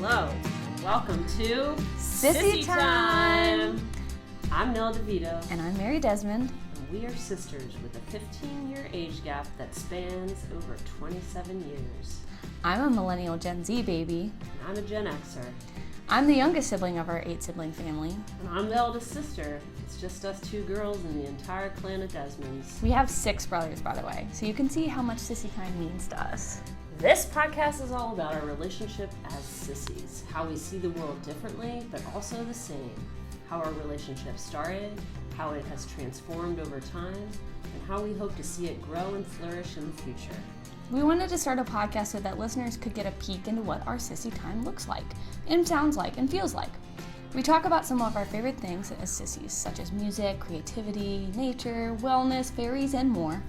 Hello. Welcome to Sissy Time. I'm Nella DeVito. And I'm Mary Desmond. And we are sisters with a 15-year age gap that spans over 27 years. I'm a millennial Gen Z baby. And I'm a Gen Xer. I'm the youngest sibling of our 8-sibling family. And I'm the eldest sister. It's just us two girls in the entire clan of Desmonds. We have 6 brothers, by the way, so you can see how much Sissy Time means to us. This podcast is all about our relationship as sissies, how we see the world differently, but also the same, how our relationship started, how it has transformed over time, and how we hope to see it grow and flourish in the future. We wanted to start a podcast so that listeners could get a peek into what our Sissy Time looks like, and sounds like, and feels like. We talk about some of our favorite things as sissies, such as music, creativity, nature, wellness, fairies, and more.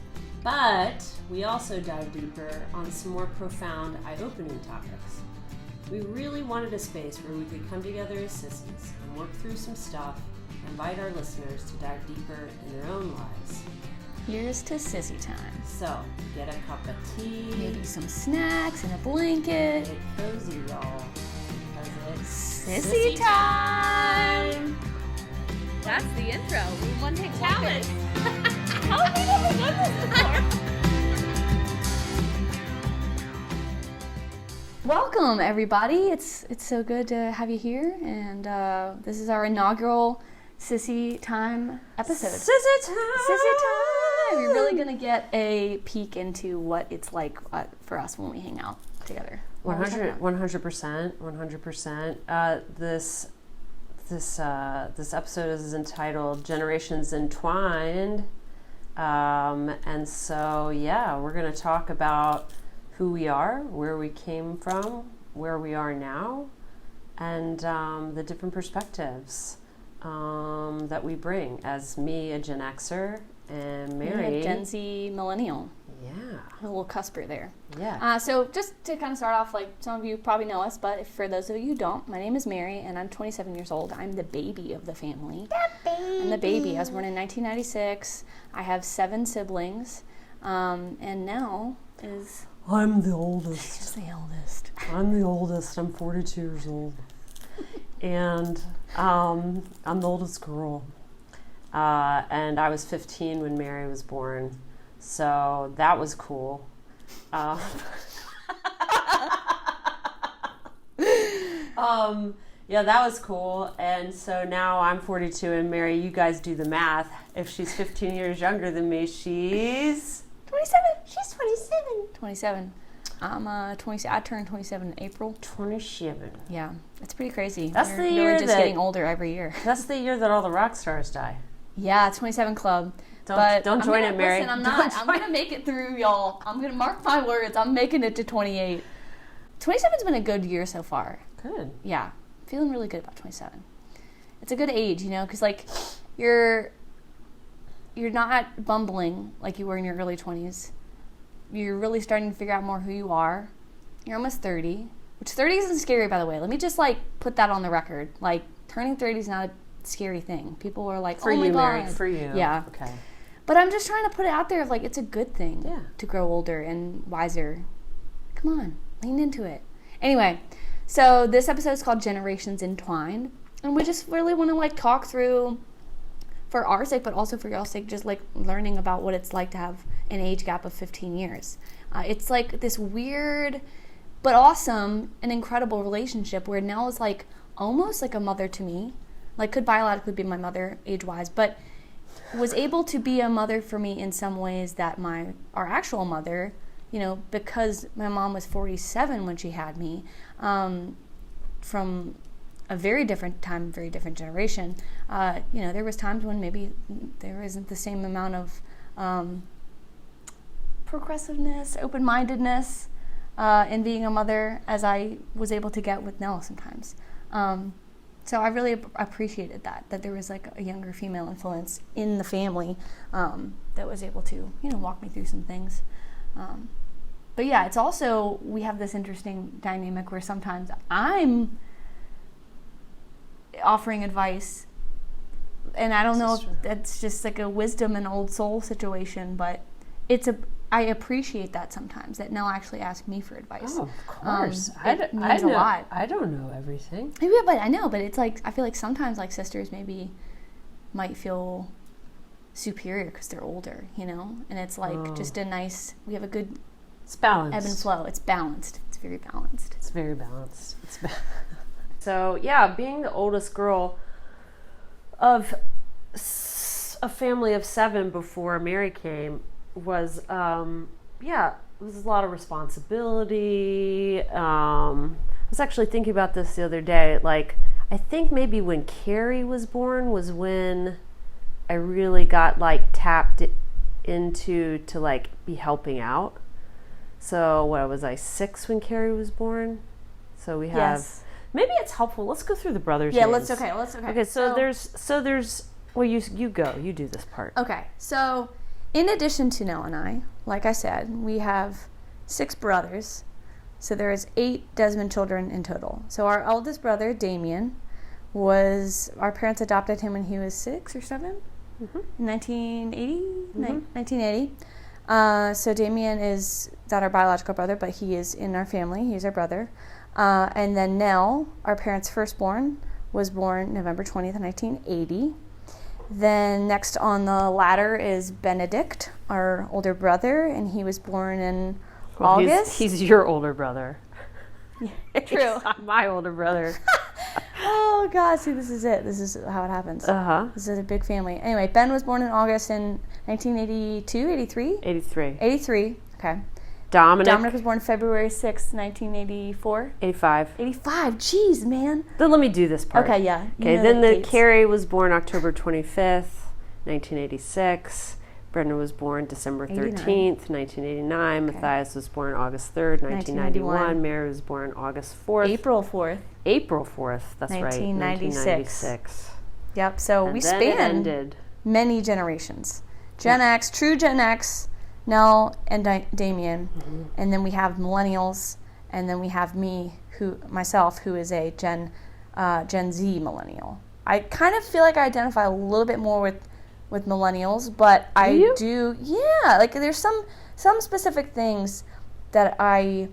But we also dive deeper on some more profound, eye-opening topics. We really wanted a space where we could come together as sissies and work through some stuff and invite our listeners to dive deeper in their own lives. Here's to Sissy Time. So, get a cup of tea. Maybe some snacks and a blanket. Get cozy, y'all. Because it's Sissy Time! That's the intro. We want to take talent. How have we never done this before? Welcome, everybody. It's so good to have you here, and this is our inaugural Sissy Time episode. Sissy Time! Sissy Time! We're really going to get a peek into what it's like for us when we hang out together. 100%. This episode is entitled Generations Entwined. And so, yeah, we're going to talk about who we are, where we came from, where we are now, and the different perspectives that we bring as me, a Gen Xer, and Mary, a Gen Z millennial. Yeah. A little cusper there. Yeah. So just to kind of start off, like some of you probably know us, but for those of you who don't, my name is Mary, and I'm 27 years old. I'm the baby of the family. I'm the baby. I was born in 1996. I have 7 siblings, and now is... I'm the oldest. She's the eldest. I'm the oldest. I'm 42 years old. And I'm the oldest girl. And I was 15 when Mary was born. So that was cool. Yeah, that was cool. And so now I'm 42, and Mary, you guys do the math. If she's 15 years younger than me, she's 27. She's 27. 27. I'm 27. I turned 27 in April. 27. Yeah, it's pretty crazy. That's We're the year really just getting older every year. That's the year that all the rock stars die. Yeah, 27 Club. Don't join it, Mary. Listen, I'm not. I'm going to make it through, y'all. I'm going to mark my words. I'm making it to 28. 27's been a good year so far. Good. Yeah. Feeling really good about 27. It's a good age, you know, because, like, you're not bumbling like you were in your early 20s. You're really starting to figure out more who you are. You're almost 30, which 30 isn't scary, by the way. Let me just, like, put that on the record. Like, turning 30 is not a scary thing. People are like, for oh my you, God. Mary, for you. Yeah. Okay. But I'm just trying to put it out there of, like, it's a good thing to grow older and wiser. Come on, lean into it. Anyway, so this episode is called Generations Entwined. And we just really want to, like, talk through, for our sake, but also for y'all's sake, just, like, learning about what it's like to have an age gap of 15 years. It's, like, this weird but awesome and incredible relationship where Nell is, like, almost like a mother to me. Like, could biologically be my mother age-wise, but was able to be a mother for me in some ways that our actual mother, you know, because my mom was 47 when she had me, from a very different time, very different generation. You know, there was times when maybe there isn't the same amount of progressiveness, open-mindedness in being a mother as I was able to get with Nell sometimes. So I really appreciated that there was, like, a younger female influence in the family that was able to, you know, walk me through some things. But yeah, it's also, we have this interesting dynamic where sometimes I'm offering advice, and I don't know if that's just like a wisdom and old soul situation, but I appreciate that sometimes, that Nell actually asks me for advice. Oh, of course. It means a lot. I don't know everything. Yeah, but I know, but it's like, I feel like sometimes like sisters maybe might feel superior because they're older, you know? And it's like just a nice, we have a good It's balanced. ebb and flow. It's balanced. It's very balanced. It's very balanced. So, yeah, being the oldest girl of a family of 7 before Mary came was, it was a lot of responsibility. I was actually thinking about this the other day. Like, I think maybe when Carrie was born was when I really got, like, tapped into to, like, be helping out. So, what was I, 6 when Carrie was born? So we have... Yes. Maybe it's helpful. Let's go through the brothers' Yeah, names. Okay. Okay, so there's well, you go. You do this part. Okay, so in addition to Nell and I, like I said, we have 6 brothers. So there is 8 Desmond children in total. So our eldest brother, Damien, our parents adopted him when he was 6 or 7? In 1980? 1980. So Damien is not our biological brother, but he is in our family. He's our brother. And then Nell, our parents' firstborn, was born November 20th, 1980. Then next on the ladder is Benedict, our older brother, and he was born in August. He's your older brother. True. He's not my older brother. Oh, God. See, this is it. This is how it happens. Uh-huh. This is a big family. Anyway, Ben was born in August in 1982, 83? 83. 83. Okay. Dominic was born February 6th, 1984. 85. 85. Jeez, man. Then let me do this part. Okay, yeah. Okay, then Carrie was born October 25th, 1986. Brendan was born December 13th, 1989. Okay. Matthias was born August 3rd, 1991. Mary was born August 4th. April 4th. April 4th, that's 1996. Right, 1996. Yep, so we spanned many generations. Gen X, true Gen X, Nell and Damien, and then we have millennials, and then we have myself, who is a Gen Z millennial. I kind of feel like I identify a little bit more with millennials, but do, like there's some specific things that I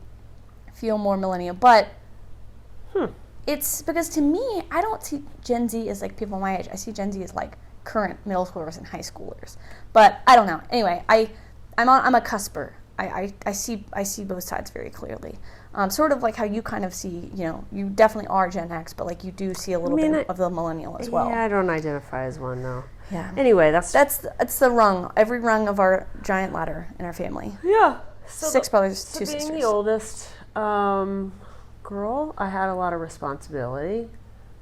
feel more millennial, but it's because to me, I don't see Gen Z as like people my age. I see Gen Z as like current middle schoolers and high schoolers, but I don't know. Anyway, I'm a cusper. I see both sides very clearly. Sort of like how you kind of see, you definitely are Gen X, but like you do see a little bit of the millennial as well. Yeah, I don't identify as one, though. Yeah. Anyway, that's the rung, every rung of our giant ladder in our family. Yeah. 6 brothers, 2 sisters. Being the oldest girl, I had a lot of responsibility.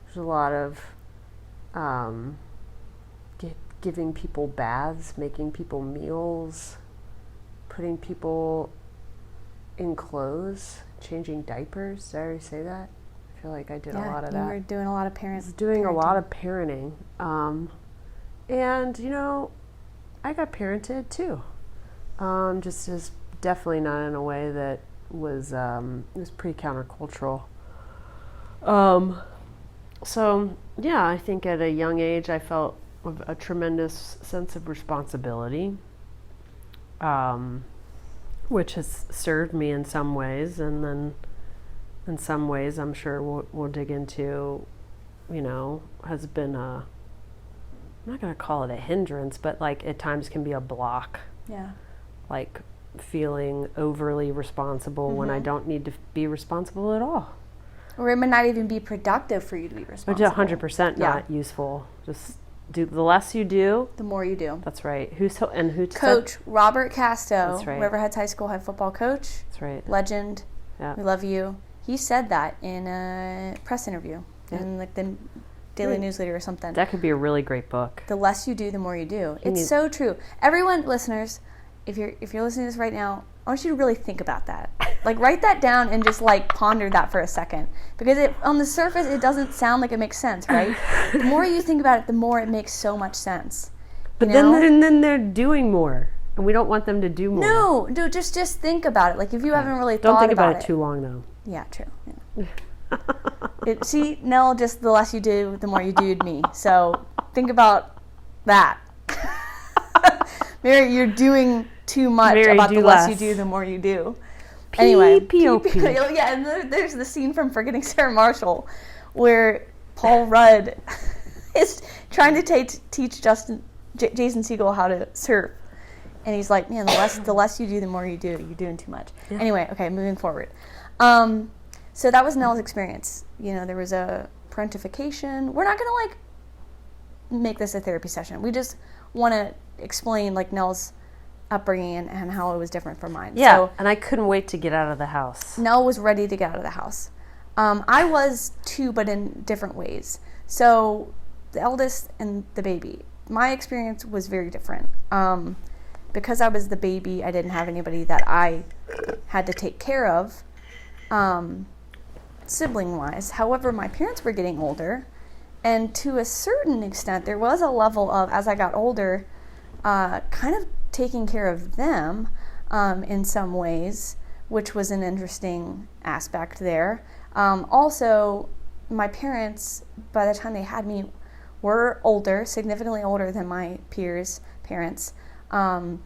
There's a lot of giving people baths, making people meals, putting people in clothes, changing diapers. Did I already say that? I feel like I did a lot of that. You were doing a lot of doing a lot of parenting. And, I got parented too. Just as definitely not in a way that was, it was pretty countercultural. So, yeah, I think at a young age I felt a tremendous sense of responsibility. Which has served me in some ways, and then in some ways I'm sure we'll dig into, has been I'm not going to call it a hindrance, but like at times can be a block. Yeah. Like feeling overly responsible when I don't need to be responsible at all. Or it might not even be productive for you to be responsible. 100% not useful. Just the less you do, the more you do. That's right. Who Coach Robert Casto, that's right. Riverheads High School head football coach. That's right. Legend. Yeah. We love you. He said that in a press interview in like the Daily Newsletter or something. That could be a really great book. The less you do, the more you do. It's so true. Everyone, listeners, if you're listening to this right now, I want you to really think about that. Like write that down and just like ponder that for a second, because on the surface it doesn't sound like it makes sense, right? The more you think about it, the more it makes so much sense. But then they're doing more, and we don't want them to do more. No, just think about it. Like if you haven't really thought about it. Don't think about it too too long, though. Yeah, true. Yeah. See, Nell, just the less you do, the more you do'd me. So think about that. Mary, you're doing too much Mary, about do the less. less you do, the more you do. Anyway, P.O.P. Yeah, and there's the scene from Forgetting Sarah Marshall where Paul Rudd is trying to teach Jason Segel how to surf. And he's like, man, the less you do, the more you do. You're doing too much. Yeah. Anyway, okay, moving forward. So that was Nell's experience. You know, there was a parentification. We're not going to, like, make this a therapy session. We just want to explain, like, Nell's upbringing and how it was different from mine. Yeah, so, and I couldn't wait to get out of the house. Nell was ready to get out of the house. I was too, but in different ways. So the eldest and the baby, my experience was very different. Because I was the baby, I didn't have anybody that I had to take care of, sibling-wise. However, my parents were getting older, and to a certain extent, there was a level of, as I got older, kind of taking care of them in some ways, which was an interesting aspect there. Also, my parents, by the time they had me, were older, significantly older than my peers' parents. And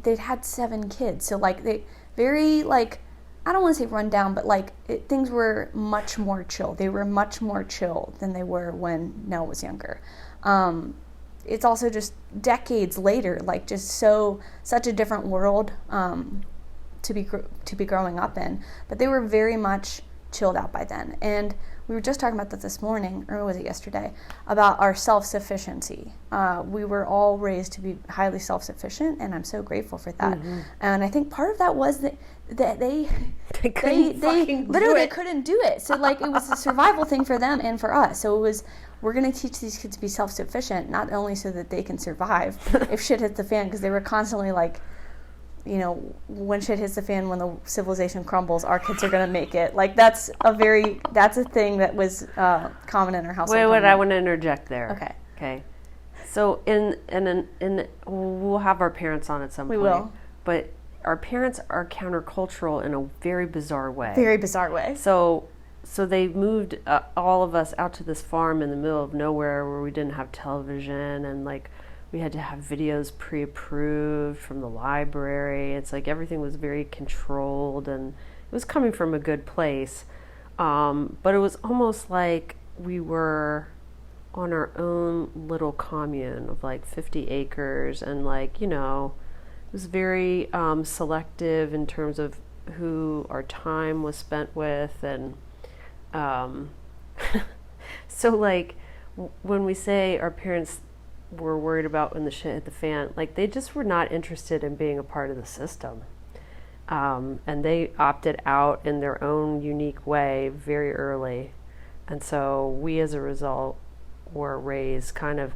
they'd had 7 kids. So, like, they very, like, I don't want to say run down, but, like, things were much more chill. They were much more chill than they were when Nell was younger. It's also just decades later, like, just such a different world to be growing up in. But they were very much chilled out by then. And we were just talking about that this morning, or was it yesterday, about our self-sufficiency. We were all raised to be highly self-sufficient, and I'm so grateful for that. Mm-hmm. And I think part of that was that they literally couldn't do it. So, like, it was a survival thing for them and for us. So it was, we're going to teach these kids to be self-sufficient, not only so that they can survive if shit hits the fan, because they were constantly like, you know, when shit hits the fan, when the civilization crumbles, our kids are going to make it. Like, that's a thing that was common in our household. Wait, I want to interject there. Okay. So we'll have our parents on at some point. We will. But our parents are countercultural in a very bizarre way. Very bizarre way. So they moved all of us out to this farm in the middle of nowhere where we didn't have television, and, like, we had to have videos pre-approved from the library. It's like everything was very controlled, and it was coming from a good place. But it was almost like we were on our own little commune of like 50 acres, and, like, you know, it was very selective in terms of who our time was spent with. And so, like, when we say our parents were worried about when the shit hit the fan, like, they just were not interested in being a part of the system. And they opted out in their own unique way very early. And so we, as a result, were raised kind of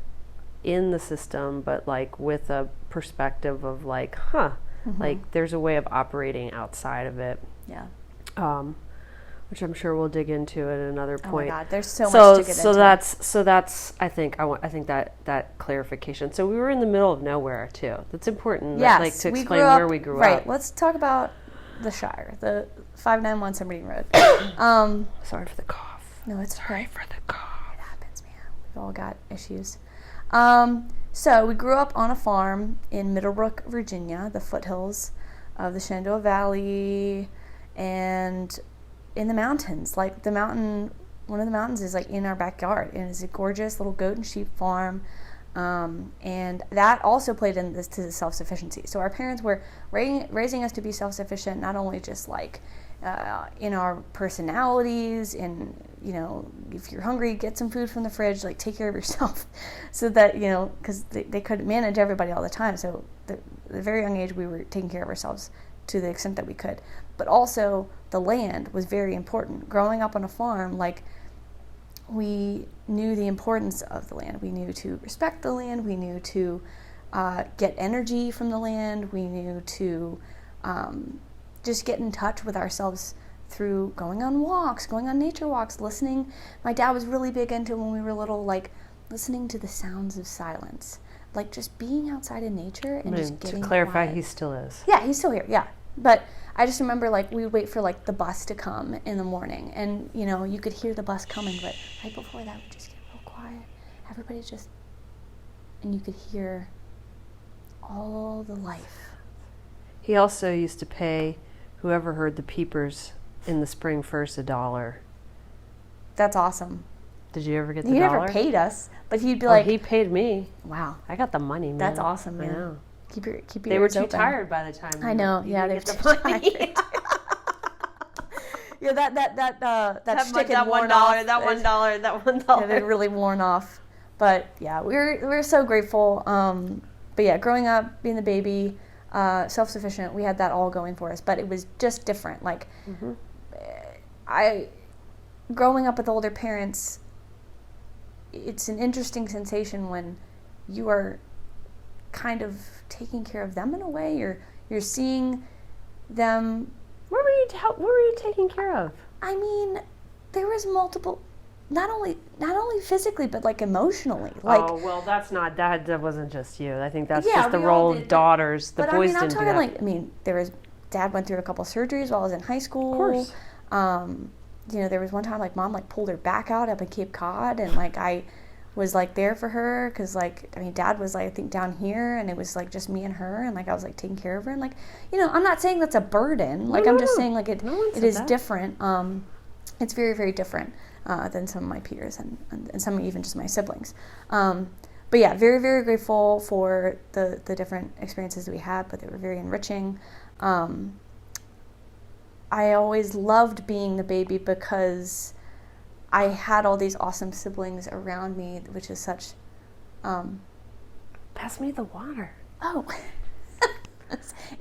in the system, but, like, with a perspective of, like, mm-hmm. like, there's a way of operating outside of it. Yeah. Which I'm sure we'll dig into at another point. Oh my God, there's so much to get into. So that's I think that clarification. So we were in the middle of nowhere too. That's important. Yes, like, to explain where we grew up. Right. Let's talk about the Shire, the 591 Submarine Road. Sorry for the cough. No, it's sorry for the cough. It happens, man. We've all got issues. So we grew up on a farm in Middlebrook, Virginia, the foothills of the Shenandoah Valley, and in the mountains. Like, one of the mountains is, like, in our backyard, and it's a gorgeous little goat and sheep farm, and that also played into the self-sufficiency. So our parents were raising us to be self-sufficient, not only just, like, in our personalities, and, you know, if you're hungry, get some food from the fridge, like, take care of yourself, so that, you know, because they couldn't manage everybody all the time. So at a very young age, we were taking care of ourselves to the extent that we could. But also, the land was very important. Growing up on a farm, like, we knew the importance of the land. We knew to respect the land. We knew to get energy from the land. We knew to just get in touch with ourselves through going on walks, going on nature walks, listening. My dad was really big into, when we were little, like, listening to the sounds of silence. Like, just being outside in nature and just getting to clarify, quiet. He still is. Yeah, he's still here, yeah. But I just remember, like, we would wait for, like, the bus to come in the morning, and, you know, you could hear the bus coming, but right before that, we'd just get real quiet. Everybody just, and you could hear all the life. He also used to pay whoever heard the peepers in the spring first $1. That's awesome. Did you ever get the He dollar? never paid us, but he'd be Oh, like, he paid me. wow, I got the money, man. that's awesome, man. I know. Keep your They were ears too open. tired by the time. I know. you Yeah, they were get too the money. tired. Yeah, that shtick had that worn $1, off. that $1, that $1. Yeah, they'd really worn off. But yeah, we're so grateful. But yeah, growing up, being the baby, self-sufficient, we had that all going for us. But it was just different. Like, growing up with older parents, it's an interesting sensation when you are kind of taking care of them in a way. You're seeing them. What were you taking care of? I mean, there was multiple, not only physically, but like emotionally. Like, oh well, that wasn't just you. I think that's Yeah, just the we all role did, of daughters. The but boys I'm didn't do talking that. there was, Dad went through a couple surgeries while I was in high school. Of course. There was one time like Mom like pulled her back out up in Cape Cod, and like I was like there for her because Dad was like I think down here, and it was like just me and her, and like I was like taking care of her, and like I'm not saying that's a burden. Like I'm just saying like it is different. It's very, very different than some of my peers and some even just my siblings. But yeah, very, very grateful for the different experiences that we had, but they were very enriching. I always loved being the baby because I had all these awesome siblings around me, which is such... Pass me the water. Oh.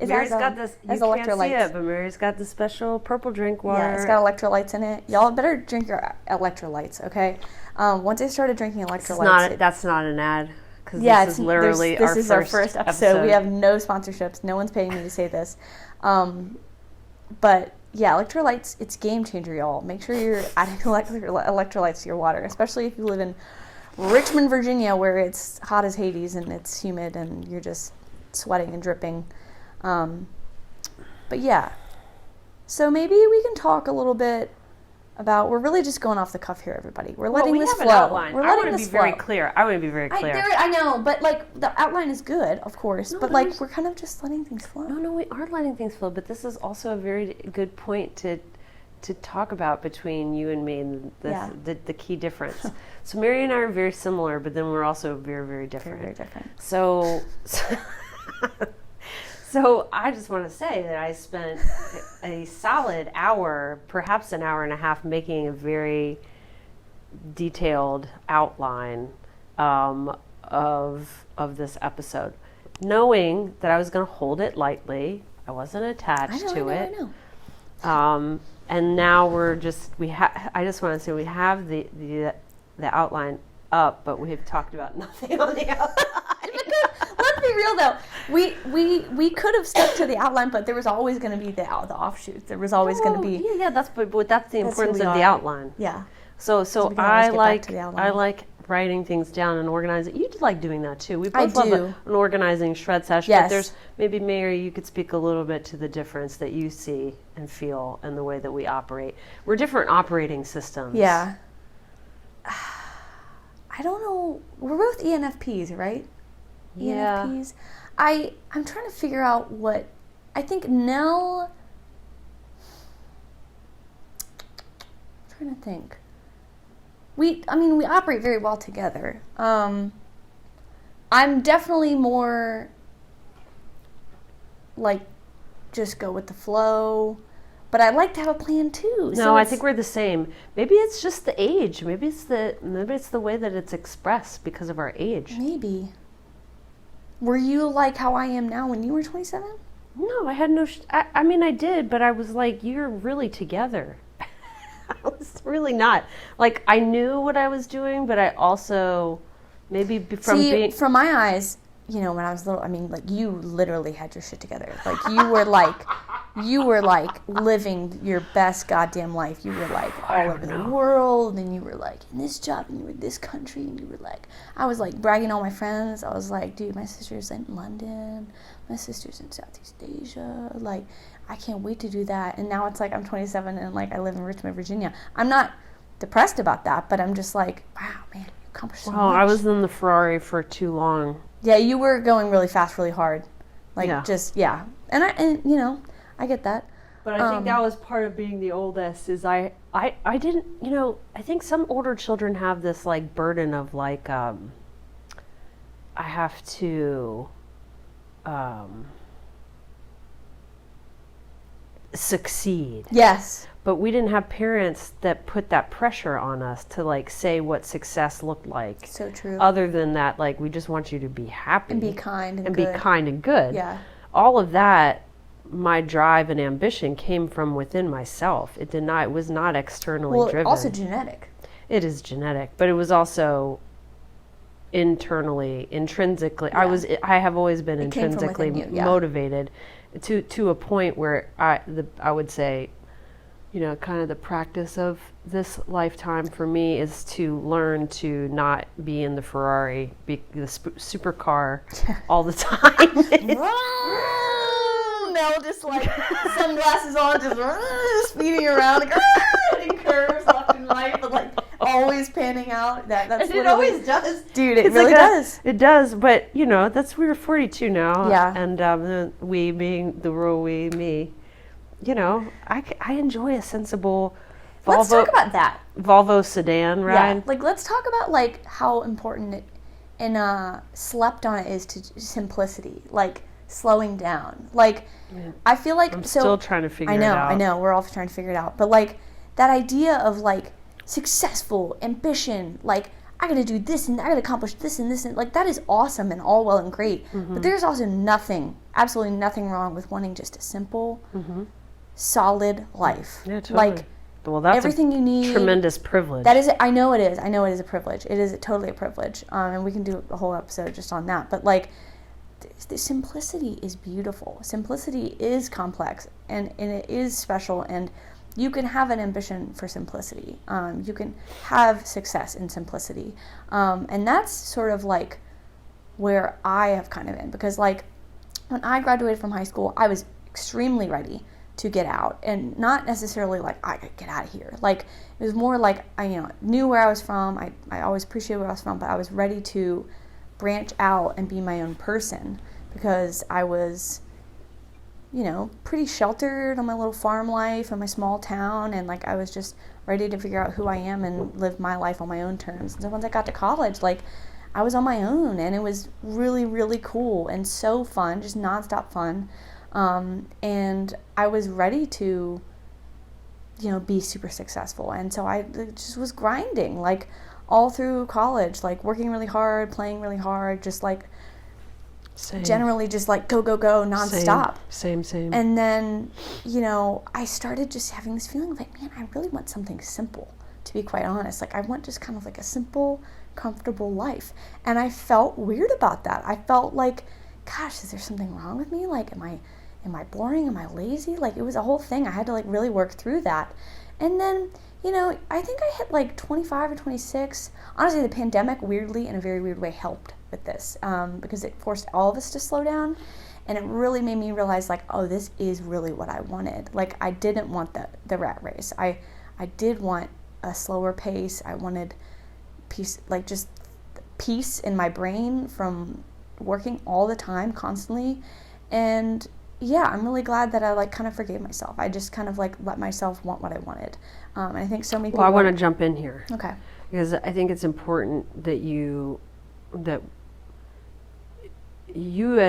Mary's got this, you can't see it, but Mary's got the special purple drink water. Yeah, it's got electrolytes in it. Y'all better drink your electrolytes, okay? Once I started drinking electrolytes... That's not an ad. Because yeah, this is literally this is our first episode. We have no sponsorships. No one's paying me to say this. But yeah, electrolytes, it's game changer, y'all. Make sure you're adding electrolytes to your water, especially if you live in Richmond, Virginia, where it's hot as Hades and it's humid and you're just sweating and dripping. But yeah, so maybe we can talk a little bit about, we're really just going off the cuff here, everybody. We're letting this flow. We're letting this flow. I want to be very clear. I know, but like the outline is good, of course, but like we're kind of just letting things flow. No, we are letting things flow, but this is also a very good point to talk about between you and me and the key difference. So Mary and I are very similar, but then we're also very, very different. Very, very different. So I just want to say that I spent a solid hour, perhaps an hour and a half, making a very detailed outline of this episode, knowing that I was going to hold it lightly. I wasn't attached to it. I know. And now I just want to say we have the outline up, but we have talked about nothing on the outline. Let's be real though. We could have stuck to the outline, but there was always going to be the offshoots. There was always going to be. Yeah. That's the importance of the outline. Yeah. So I like writing things down and organizing. You like doing that too. We both love an organizing shred session. Yes. But there's maybe Mary, you could speak a little bit to the difference that you see and feel and the way that we operate. We're different operating systems. Yeah. I don't know. We're both ENFPs, right? Yeah. ENFPs. I'm trying to figure out what I think Nell. I'm trying to think. We operate very well together. I'm definitely more like just go with the flow, but I like to have a plan too. No, I think we're the same. Maybe it's just the age. Maybe it's the way that it's expressed because of our age. Maybe. Were you like how I am now when you were 27? No, I had no. I did, but I was like, you're really together. I was really not. Like, I knew what I was doing, but I also maybe from my eyes, when I was little, like you literally had your shit together. Like you were like living your best goddamn life. You were like all over the world, and you were like in this job, and you were in this country, and you were like, I was like bragging on my friends. I was like, dude, my sister's in London, my sister's in Southeast Asia. Like, I can't wait to do that. And now it's like I'm 27 and like I live in Richmond, Virginia. I'm not depressed about that, but I'm just like, wow, man, you accomplished so much. I was in the Ferrari for too long. Yeah, you were going really fast, really hard. Like, Yeah. And you know, I get that. But I think that was part of being the oldest is I didn't, you know, I think some older children have this like burden of like, I have to succeed. Yes. But we didn't have parents that put that pressure on us to like say what success looked like. So true. Other than that, like we just want you to be happy. And be kind and and good. be kind and good. Yeah. All of that, my drive and ambition came from within myself. It was not externally driven. Also genetic. It is genetic, but it was also intrinsically. Yeah. I have always been It came from intrinsically within you, yeah. motivated to a point where I would say, you know, kind of the practice of this lifetime for me is to learn to not be in the Ferrari, be the supercar all the time. Mel just like sunglasses on, just speeding around, like hitting curves left and right, but like always panning out. That's it always does, dude. It it's really like does. It does, but you know, we're 42 now. Yeah. And we being the rural we, me. You know, I enjoy a sensible Volvo. Let's talk about that. Volvo sedan ride. Yeah. Like, let's talk about like how important it and slept on it is to simplicity. Like slowing down. Like, I feel like I'm still trying to figure it out. I know. We're all trying to figure it out. But like that idea of like successful ambition, like I gotta do this and I gotta accomplish this and this and like that is awesome and all well and great. Mm-hmm. But there's also absolutely nothing wrong with wanting just a simple, solid life. Yeah, totally. Like, well, that's everything you need. Tremendous privilege. That is, I know it is. I know it is a privilege. It is totally a privilege. And we can do a whole episode just on that. But like, the simplicity is beautiful. Simplicity is complex and it is special. And you can have an ambition for simplicity. You can have success in simplicity. And that's sort of like where I have kind of been. Because like, when I graduated from high school, I was extremely ready to get out, and not necessarily like I could get out of here. Like it was more like I knew where I was from. I always appreciated where I was from, but I was ready to branch out and be my own person because I was, pretty sheltered on my little farm life in my small town, and like I was just ready to figure out who I am and live my life on my own terms. And so once I got to college, like I was on my own, and it was really, really cool and so fun, just nonstop fun. And I was ready to, be super successful. And so I just was grinding, like all through college, like working really hard, playing really hard, just like generally just like go, nonstop. Same. And then, I started just having this feeling of like, man, I really want something simple, to be quite honest. Like I want just kind of like a simple, comfortable life. And I felt weird about that. I felt like, gosh, is there something wrong with me? Like, am I boring? Am I lazy? Like, it was a whole thing. I had to like really work through that. And then, I think I hit like 25 or 26. Honestly, the pandemic weirdly, in a very weird way, helped with this because it forced all of us to slow down. And it really made me realize like, oh, this is really what I wanted. Like, I didn't want the rat race. I did want a slower pace. I wanted peace, like just peace in my brain from working all the time, constantly. And yeah, I'm really glad that I like kind of forgave myself. I just kind of like let myself want what I wanted. And I think so many people... Well, I want to jump in here. Okay. Because I think it's important that you at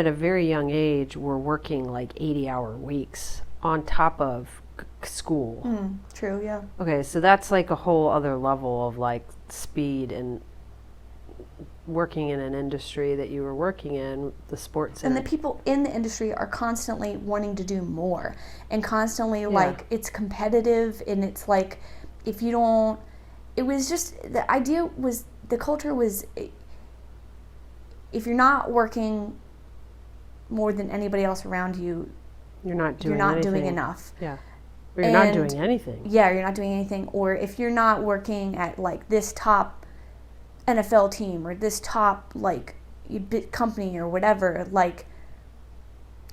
a very young age were working like 80-hour weeks on top of school. True, yeah. Okay, so that's like a whole other level of like speed and working in an industry that you were working in, the sports. And the people in the industry are constantly wanting to do more and constantly like it's competitive, and it's like if you don't, it was just, the idea was, the culture was, if you're not working more than anybody else around you, you're not doing enough. Yeah. Or you're not doing anything. Yeah, you're not doing anything. Or if you're not working at like this top NFL team or this top like company or whatever, like,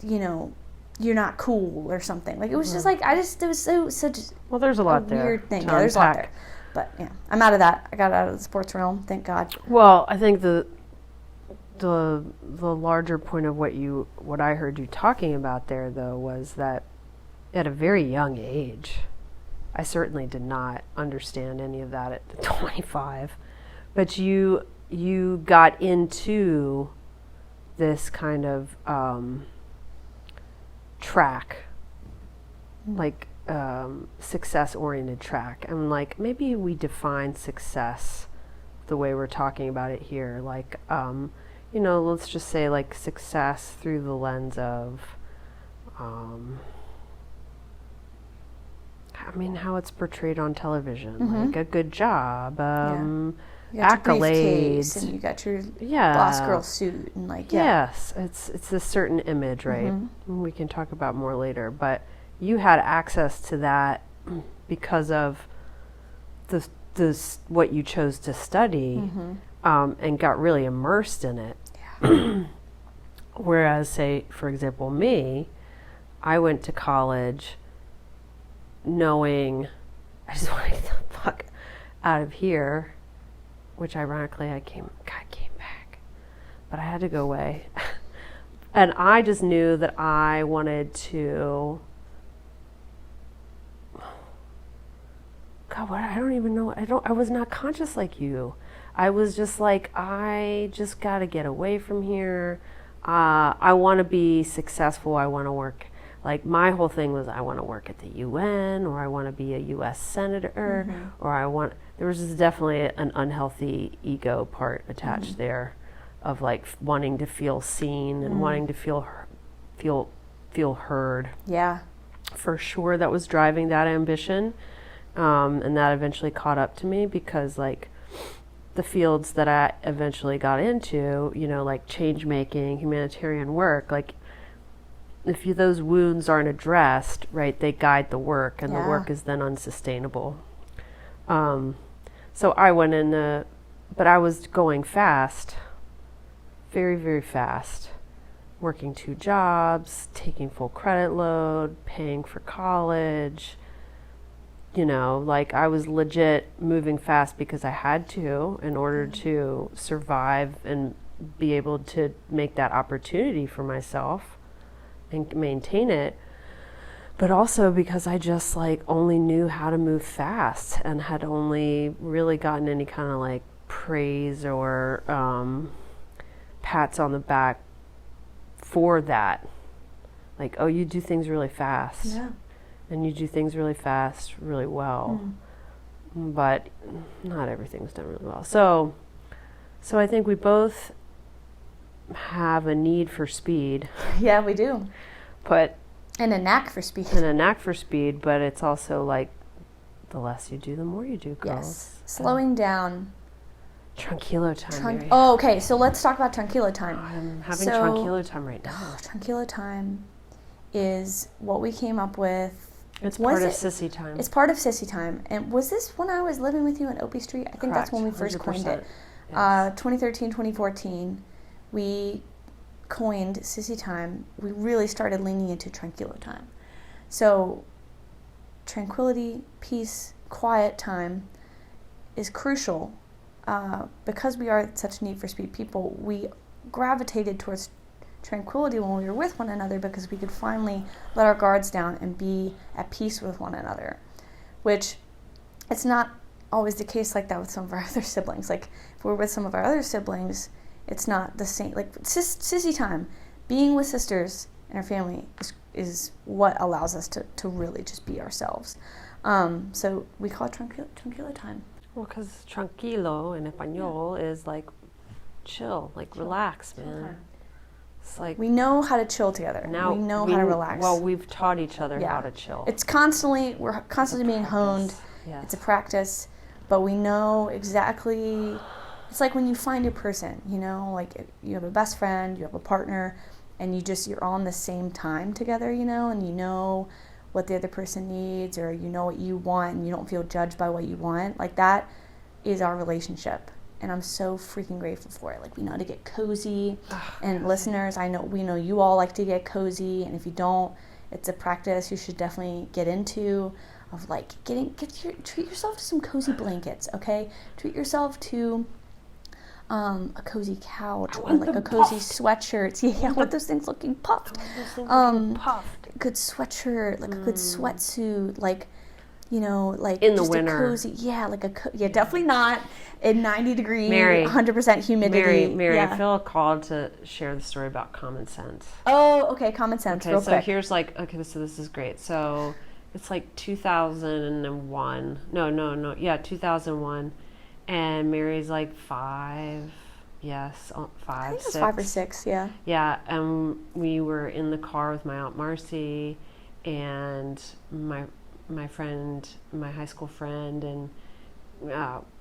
you're not cool or something. Like it was just like, it was such well, there's a lot there. Weird thing. Yeah, there's a lot there. But yeah, I'm out of that. I got out of the sports realm, thank God. Well, I think the larger point of what I heard you talking about there, though, was that at a very young age, I certainly did not understand any of that at 25, but you got into this kind of track, like success-oriented track. And like maybe we define success the way we're talking about it here, like let's just say like success through the lens of how it's portrayed on television, like a good job, you got accolades, and you got your boss girl suit, and yes, it's a certain image, right? We can talk about more later, but you had access to that because of this what you chose to study, and got really immersed in it. Whereas, say, for example, me, I went to college knowing I just want to get the fuck out of here, which ironically I came back, but I had to go away. And I just knew that I wanted to, God, I don't even know. I was not conscious like you. I was just like, I just got to get away from here. I want to be successful. I want to work. Like my whole thing was I want to work at the UN, or I want to be a U.S. senator, or there was just definitely an unhealthy ego part attached there of like wanting to feel seen and wanting to feel heard. Yeah. For sure that was driving that ambition. And that eventually caught up to me because like the fields that I eventually got into, like change making, humanitarian work, like if those wounds aren't addressed, right, they guide the work, and the work is then unsustainable. So I went in, but I was going fast, very, very fast, working 2 jobs, taking full credit load, paying for college, like I was legit moving fast because I had to in order to survive and be able to make that opportunity for myself and maintain it, but also because I just like only knew how to move fast and had only really gotten any kind of like praise or pats on the back for that. Like, oh, you do things really fast. Yeah. And you do things really fast, really well. But not everything's done really well. So I think we both have a need for speed. Yeah, we do. And a knack for speed. But it's also like the less you do, the more you do, girl. Yes. Slowing down. Tranquilo time. Okay, so let's talk about tranquilo time. I'm having tranquilo time right now. Tranquilo time is what we came up with. It's part of Sissy time. It's part of Sissy time. And was this when I was living with you in Opie Street? I think Correct. That's when we first 100%. coined it. Yes. 2013, 2014, we coined Sissy time. We really started leaning into tranquilo time. So tranquility, peace, quiet time is crucial. Because we are such need for speed people, we gravitated towards tranquility when we were with one another because we could finally let our guards down and be at peace with one another, which it's not always the case like that with some of our other siblings. Like if we're with some of our other siblings, it's not the same. Like sissy time, being with sisters in our family is what allows us to really just be ourselves. So we call it tranquilo time. Well, because tranquilo in español is like chill, like relax, man. Okay. It's like we know how to chill together. Now we know how to relax. Well, we've taught each other how to chill. We're constantly being honed. Yes. It's a practice, but we know exactly. It's like when you find a person, like you have a best friend, you have a partner, and you're all in the same time together, and you know what the other person needs, or you know what you want, and you don't feel judged by what you want. Like that is our relationship. And I'm so freaking grateful for it. Like we know how to get cozy, and listeners, we know you all like to get cozy, and if you don't, it's a practice you should definitely get into. Of like treat yourself to some cozy blankets, okay? Treat yourself to a cozy couch or like a cozy sweatshirt. Yeah, I want those things looking puffed. Good sweatshirt, like a good sweatsuit, like, you know, like in the just winter. a cozy, definitely not in 90 degree, 100% humidity. Mary, I feel called to share the story about common sense. Oh, okay, common sense. Okay, real quick. Here's like, so this is great. So it's like 2001. No. Yeah, 2001. And Mary's like 5. Yes, 5, I think it was 6. 5 or 6, yeah. Yeah, and we were in the car with my Aunt Marcy and my friend, my high school friend, and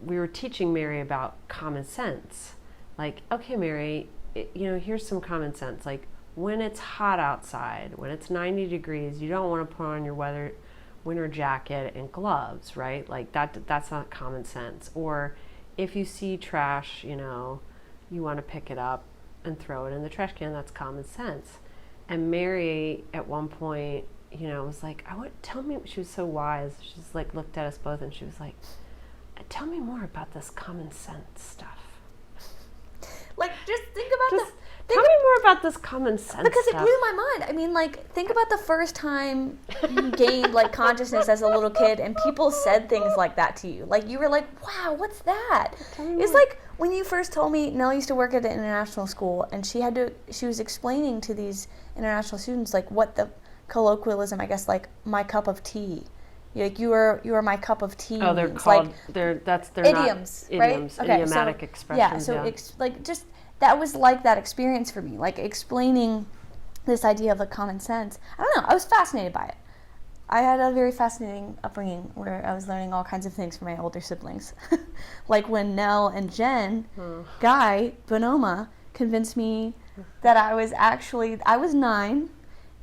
we were teaching Mary about common sense. Like, okay, Mary, here's some common sense. Like, when it's hot outside, when it's 90 degrees, you don't want to put on your winter jacket and gloves, right? Like, that's not common sense. Or if you see trash, you want to pick it up and throw it in the trash can. That's common sense. And Mary, at one point, was like, tell me, she was so wise. She just like looked at us both and she was like, tell me more about this common sense stuff. Like, just think about tell me more about this common sense because stuff. It blew my mind. I mean, like, think about the first time you gained like consciousness as a little kid and people said things like that to you. Like, you were like, wow, what's that? It's like when you first told me, Nell used to work at an international school and she was explaining to these international students like what the colloquialism, I guess, like my cup of tea. Like, you are my cup of tea. Oh, they're means. called, like, they're idioms, not right? idioms, Okay, idiomatic expressions. Yeah, so just that was like that experience for me, like explaining this idea of a common sense. I don't know, I was fascinated by it. I had a very fascinating upbringing where I was learning all kinds of things from my older siblings. Like when Nell and Jen, Guy, Bonoma, convinced me that I was 9,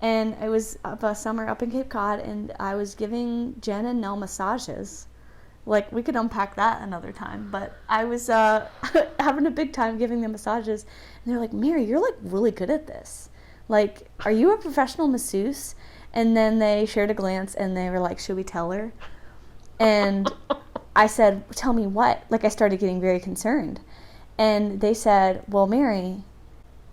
and it was a summer up in Cape Cod, and I was giving Jen and Nell massages. Like, we could unpack that another time, but I was having a big time giving them massages, and they're like, Mary, you're like really good at this. Like, are you a professional masseuse? And then they shared a glance, and they were like, should we tell her? And I said, tell me what? Like, I started getting very concerned. And they said, well, Mary,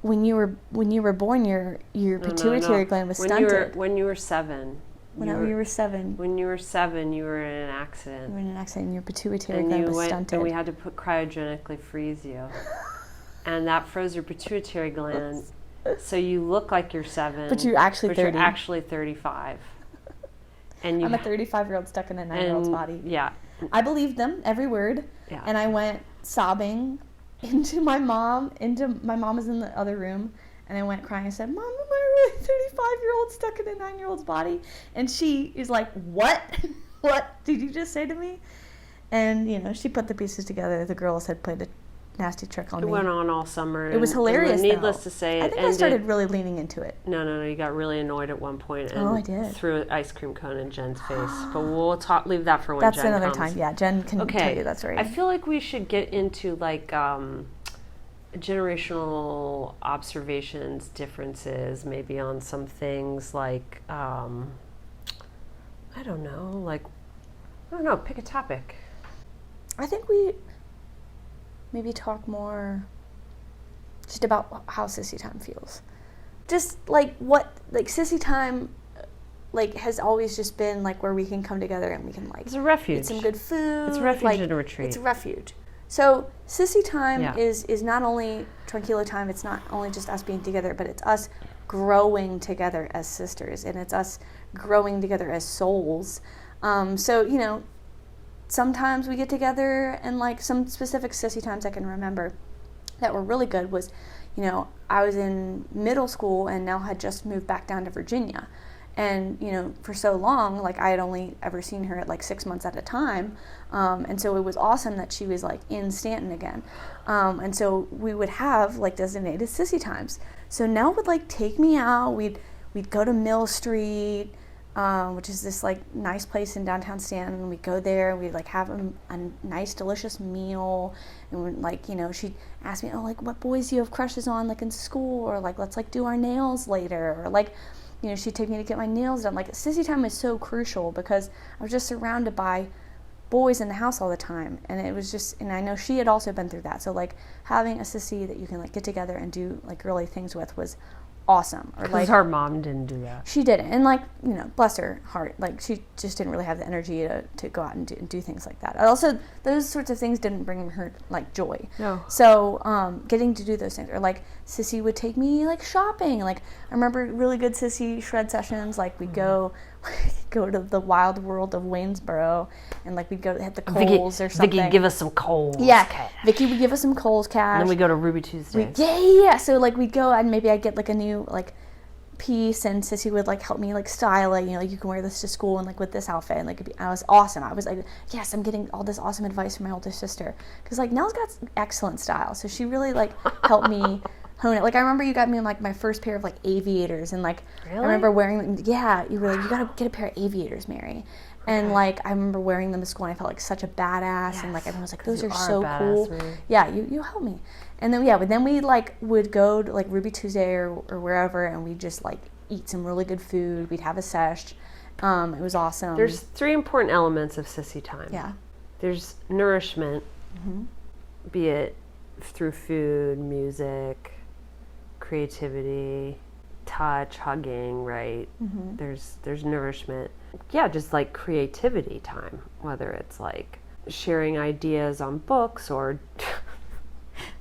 when you were born, your pituitary gland was stunted. When you were 7. When you were 7. When you were 7, you were in an accident. You were in an accident, and your pituitary gland was stunted. And we had to cryogenically freeze you. And that froze your pituitary gland. So you look like you're 7. But you're actually 30. You're actually 35. And I'm a 35-year-old stuck in a 9-year-old's body. Yeah. I believed them, every word. Yeah. And I went sobbing into my mom. My mom was in the other room. And I went crying. I said, Mom, am I really 35-year-old stuck in a 9-year-old's body? And she is like, what? What did you just say to me? And, she put the pieces together. The girls had played a nasty trick on me. It went on all summer. It was hilarious, needless to say, I think I started really leaning into it. No. You got really annoyed at one point and I did. threw an ice cream cone in Jen's face. But we'll leave that for when That's Jen comes. That's another time. Yeah, Jen can tell you that story. I feel like we should get into, like, generational observations, differences, maybe on some things like, I don't know, pick a topic. I think we maybe talk more just about how Sissy time feels. Just like Sissy time, like, has always just been like where we can come together and we can, like, it's a refuge. Eat some good food. It's a refuge and a retreat. It's a refuge. So Sissy time is not only Tranquilo time, it's not only just us being together, but it's us growing together as sisters, and it's us growing together as souls. So, sometimes we get together, and like some specific Sissy times I can remember that were really good was, I was in middle school and Nell had just moved back down to Virginia. And, for so long, like, I had only ever seen her at, like, 6 months at a time. And so it was awesome that she was, like, in Stanton again. And so we would have, like, designated Sissy times. So Nell would, like, take me out. We'd go to Mill Street, which is this, like, nice place in downtown Stanton. We'd go there, and we'd, like, have a nice, delicious meal. And, we'd, like, she'd ask me, like, what boys do you have crushes on, like, in school? Or, like, let's, like, do our nails later. Or, like, she'd take me to get my nails done. Like, Sissy time is so crucial because I was just surrounded by boys in the house all the time, and it was just, and I know she had also been through that, so like having a sissy that you can like get together and do like girly things with was awesome. Or like her mom didn't do that. She didn't, and like, you know, bless her heart, like she just didn't really have the energy to go out and do things like that. Also, those sorts of things didn't bring her like joy. No. So getting to do those things, or like Sissy would take me like shopping. Like I remember really good Sissy shred sessions. Like we'd go to the wild world of Waynesboro, and like we'd go to hit the Kohl's or something. Vicky, give us some Kohl's. Yeah, cash. Vicky would give us some Kohl's cash. And then we go to Ruby Tuesdays. Yeah. So like we'd go, and maybe I'd get like a new like piece, and Sissy would like help me like style it. You know, like you can wear this to school and like with this outfit, and like I was awesome. I was like, yes, I'm getting all this awesome advice from my older sister, because like Nell's got excellent style, so she really like helped me hone it. Like I remember you got me like my first pair of like aviators, and like really? I remember wearing them. Yeah, you were like, you gotta get a pair of aviators, Mary. And like I remember wearing them to school, and I felt like such a badass. Yes, and like everyone was like, those are so cool. Mary. Yeah, you helped me. And then but then we like would go to like Ruby Tuesday or wherever, and we just like eat some really good food. We'd have a sesh. It was awesome. There's 3 important elements of sissy time. Yeah. There's nourishment, be it through food, music, creativity, touch, hugging, right? There's nourishment. Yeah, just like creativity time, whether it's like sharing ideas on books or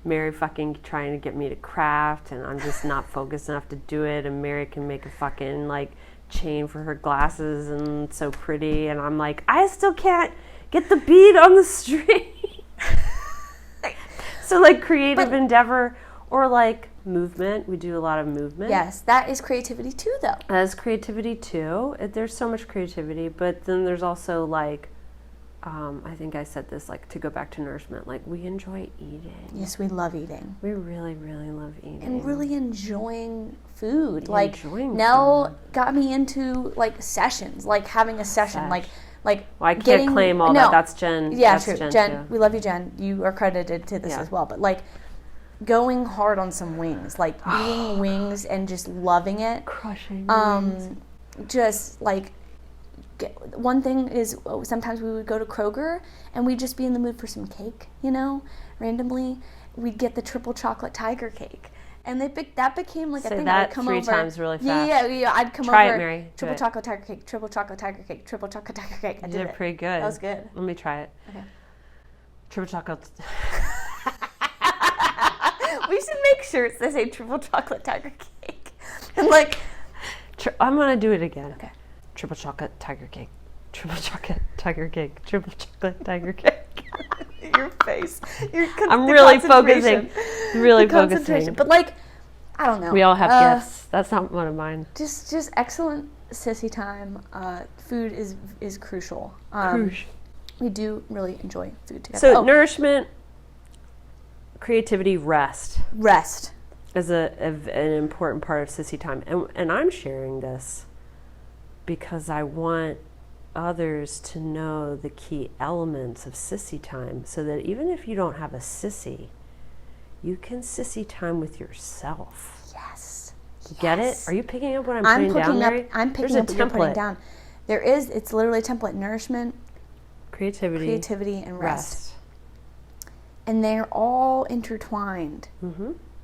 Mary fucking trying to get me to craft, and I'm just not focused enough to do it, and Mary can make a fucking like chain for her glasses and it's so pretty, and I'm like, I still can't get the bead on the string. So like creative endeavor, or like movement. We do a lot of movement. Yes, that is creativity too, though. That is creativity too. There's so much creativity, but then there's also like, I think I said this, like to go back to nourishment, like we enjoy eating. Yes, we love eating. We really, really love eating. And really enjoying food. Nell got me into like sessions, like having a session, like well, I can't claim all that. That's Jen. Yeah, that's true. Jen, we love you, Jen. You are credited to this as well. But like going hard on some wings, like eating wings and just loving it. Crushing wings. Just like one thing is sometimes we would go to Kroger and we'd just be in the mood for some cake, you know, randomly. We'd get the triple chocolate tiger cake. And that became like a thing. That I'd come 3 over. times really fast. Yeah. I'd come Try over. it, Mary. Triple chocolate tiger cake, triple chocolate tiger cake, triple chocolate tiger cake. I did it. Pretty good. That was good. Let me try it. Okay. Triple chocolate. We should make shirts that say triple chocolate tiger cake. And like, I'm gonna do it again. Okay. Triple chocolate tiger cake. Triple chocolate tiger cake. Triple chocolate tiger cake. Your face. I'm really focusing. Really focusing. But like, I don't know. We all have gifts. That's not one of mine. Just excellent sissy time. Food is crucial. We do really enjoy food together. So nourishment, creativity, rest is an important part of sissy time, and I'm sharing this because I want others to know the key elements of sissy time, so that even if you don't have a sissy, you can sissy time with yourself. Yes. Get it? Are you picking up what I'm putting down, Mary? I'm picking up what you're putting down. It's literally a template: nourishment, creativity, and rest. And they're all intertwined.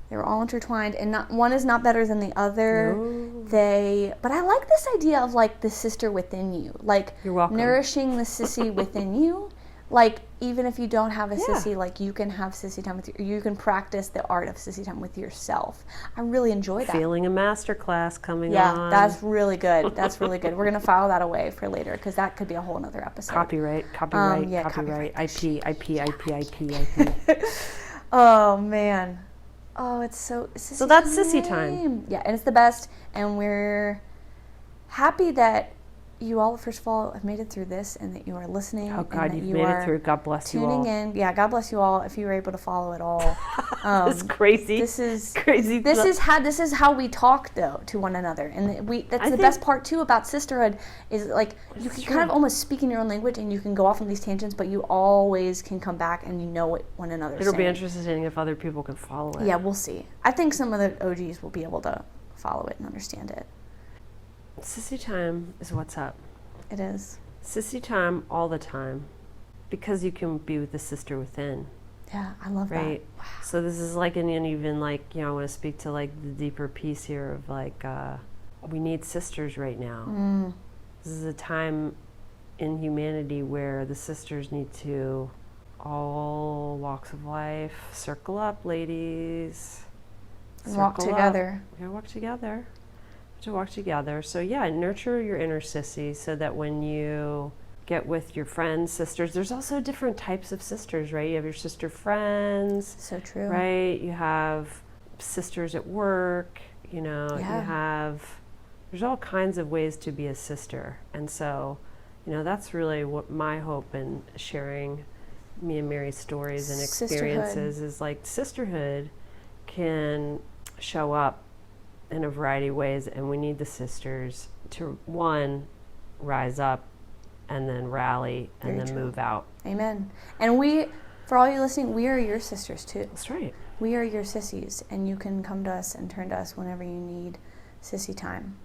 They're all intertwined, and one is not better than the other. No. But I like this idea of like the sister within you, like you're welcome. Nourishing the sissy within you. Like even if you don't have a sissy, like you can have sissy time you can practice the art of sissy time with yourself. I really enjoy that. Feeling a masterclass coming on. Yeah, that's really good. That's really good. We're gonna file that away for later because that could be a whole other episode. Copyright. IP. Oh man. Oh, it's so sissy. So that's sissy time. Yeah, and it's the best. And we're happy that you all, first of all, have made it through this, and that you are listening. Oh God, you've made it through. God bless you all. Tuning in. Yeah, God bless you all if you were able to follow it all. It's crazy. This is crazy. This is how we talk though to one another, and that's the best part too about sisterhood is like you can kind of almost speak in your own language, and you can go off on these tangents, but you always can come back and you know what one another. It'll be interesting if other people can follow it. Yeah, we'll see. I think some of the OGs will be able to follow it and understand it. Sissy time is what's up. It is. Sissy time all the time. because you can be with the sister within. Yeah, I love right? that. Wow. So this is like, and even like, I want to speak to like the deeper piece here of like, we need sisters right now. This is a time in humanity where the sisters need to, all walks of life, circle up, ladies. Walk together. We're gonna walk together. To walk together. So yeah, nurture your inner sissy so that when you get with your friends, sisters, there's also different types of sisters, right? You have your sister friends. So true. Right? You have sisters at work, you have, there's all kinds of ways to be a sister. And so, that's really what my hope in sharing me and Mary's stories and experiences is like sisterhood can show up in a variety of ways, and we need the sisters to, one, rise up and then rally and then move out. Amen. And we, for all you listening, we are your sisters too. That's right. We are your sissies, and you can come to us and turn to us whenever you need sissy time.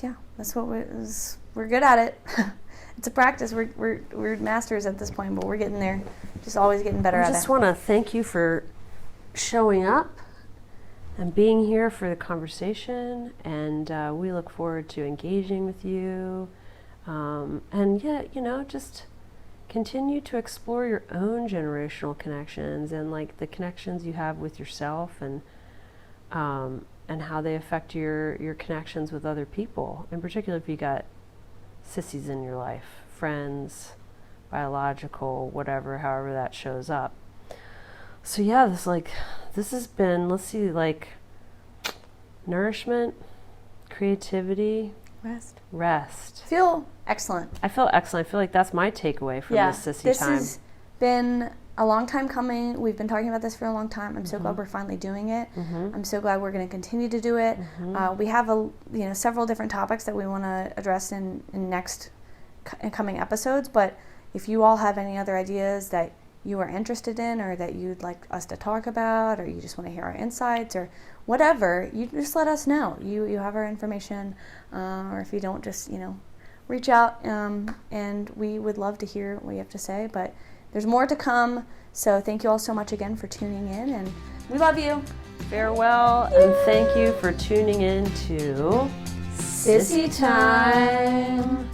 Yeah, that's what we're good at it. It's a practice. We're masters at this point, but we're getting there. Just always getting better at it. I just want to thank you for showing up and being here for the conversation, and we look forward to engaging with you. And just continue to explore your own generational connections and like the connections you have with yourself, and how they affect your connections with other people. In particular, if you got sissies in your life, friends, biological, whatever, however that shows up. So yeah, this has been, let's see, like nourishment, creativity, rest. Feel excellent. I feel excellent. I feel like that's my takeaway from this sissy time. This has been a long time coming. We've been talking about this for a long time. I'm so glad we're finally doing it. I'm so glad we're going to continue to do it. We have several different topics that we want to address in next coming episodes. But if you all have any other ideas that you are interested in, or that you'd like us to talk about, or you just want to hear our insights, or whatever, you just let us know. You have our information, or if you don't, just reach out, and we would love to hear what you have to say. But there's more to come, so thank you all so much again for tuning in, and we love you. Farewell, and thank you for tuning in to Sissy Time.